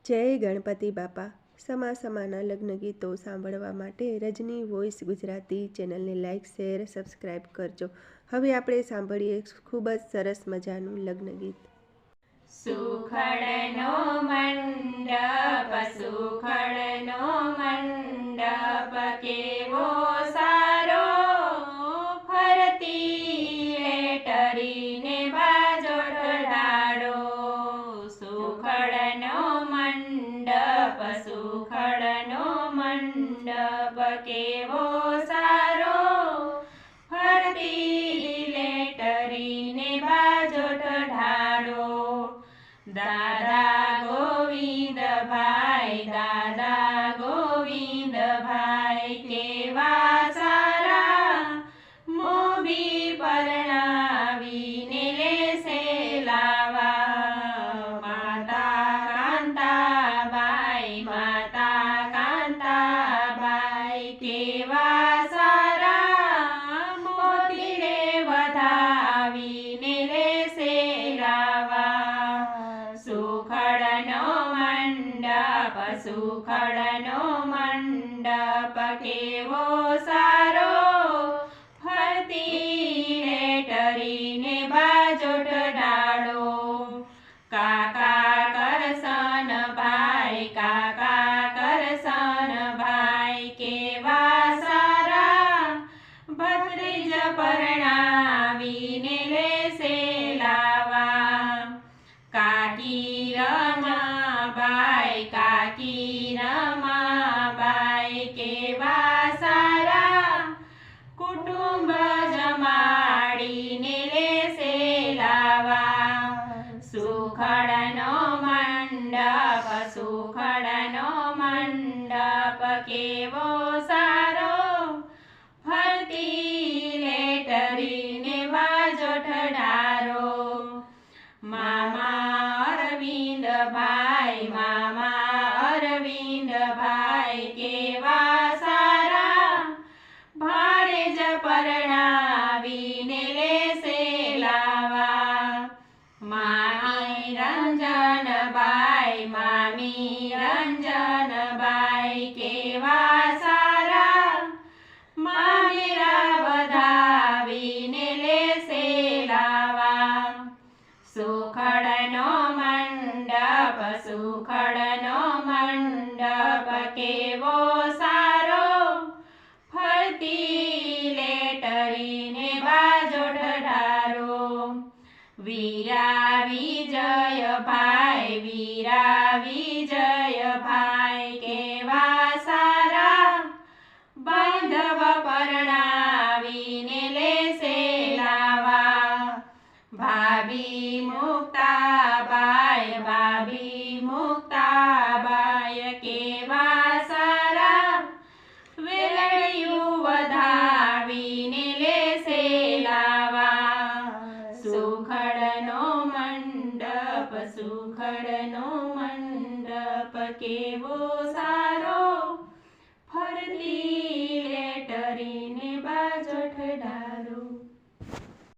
જય ગણપતિ બાપા। સમાના લગ્ન ગીતો સાંભળવા માટે રજની વોઇસ ગુજરાતી ચેનલને લાઇક શેર સબસ્ક્રાઈબ કરજો। હવે આપણે સાંભળીએ ખૂબ જ સરસ મજાનું લગ્ન ગીત। સુખડનો મંડપ સુખડનો મંડપ કેવો સારો ફરતી લેટરીને બાજો ઢાળો। સુખડનો મંડપ સુખડનો મંડપ કેવો સારો ફરતી લેટરીને બાજો ઢાળો। દાદા ગોવિંદભાઈ કેવા સારા મોભી પરણાવીને લેશે લાવા। માતા કાંતાબાઈ કેવા સારા મોતીડે વધાવીને લેશે લાવા। સુખડનો મંડપ કેવો સારો ફરતી લેટરીને બાજો ઢાળો। કાકા કરશનભાઈ કેવા સારા ભત્રીજ પરણાવીને લેશે લાવા। કાકી રમાબાઈ કેવા સારા કુટુંબ જમાડીને લેશે લાવા। સુખડનો મંડપ કેવો સારો ફરતી લેટરીને બાજો ઢાળો। મામા અરવિંદભાઈ કેવા સારા ભાણેજ પરણાવીને લેશે લાવા। મામી રંજનબાઈ કેવા સારા મામેરા વધાવીને લેશે લાવા। સુખડનો મંડપ કેવો સારો ફરતી લેટરીને બાજો ઢાળો। વીરા વિજયભાઈ કેવા સારા બાંધવ પરણાવીને લેશે લાવા। ભાભી મુક્તાબાઈ કેવા સારા વેલણિયું વધાવીને લેશે લાવા। સુખડનો મંડપ કેવો સારો